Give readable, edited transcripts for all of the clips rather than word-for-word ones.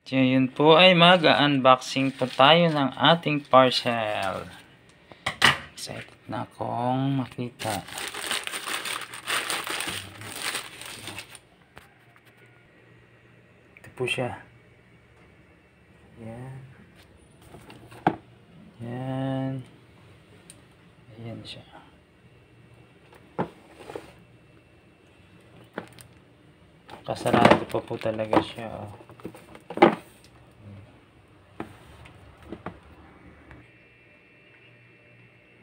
Ngayon po ay mag-unboxing po tayo ng ating parcel. Excited na akong makita. Ito po siya. Yan. Yan. Ayan siya. Kasarado pa po talaga siya. Oh.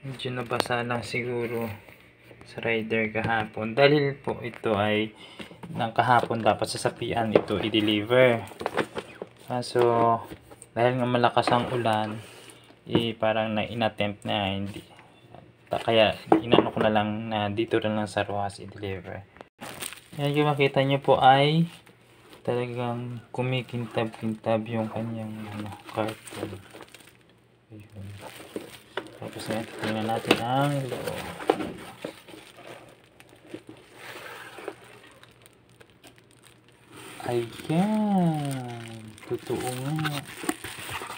Medyo nabasa lang siguro sa rider kahapon. Dahil po ito ay ng kahapon dapat sa sapian ito i-deliver. Kaso dahil nga malakas ang ulan, parang na-inattempt na hindi. Kaya inano ko na lang na dito rin lang sa Rojas i-deliver. Yan yung makita nyo po ay talagang kumikintab-kintab yung kanyang carton. Ayun. Tapos na tingnan natin ang loob. Ayan. Totoo nga.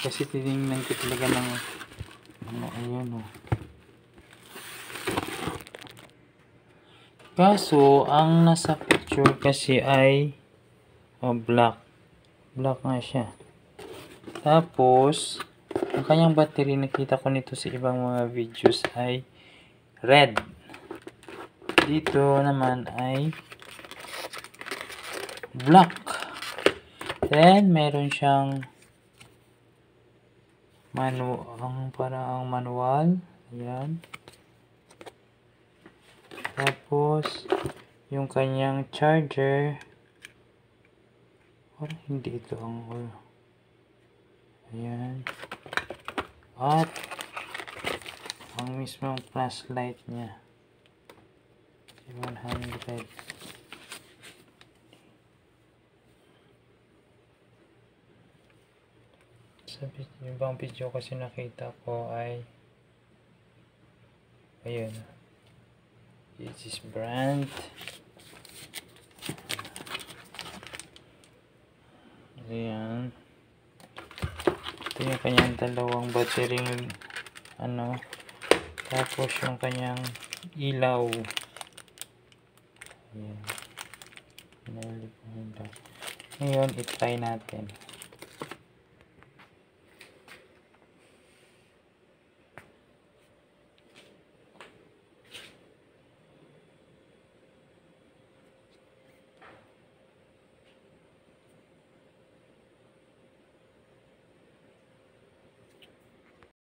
Kasi tinignan ko talaga ng ayan o. Kaso, ang nasa picture kasi ay black. Black nga siya. Tapos, ang kanyang battery, nakita ko nito sa ibang mga videos ay red. Dito naman ay black. Then, meron siyang parang manual. Ayan. Tapos, yung kanyang charger. Parang hindi ito ang ayan. At ang mismong flashlight niya 100. Sabi yung bang video kasi nakita ko ay ayun, this is brand. Ayan. Ito yung kanyang dalawang battery tapos yung kanyang ilaw. Ayan. Ngayon, i-try natin.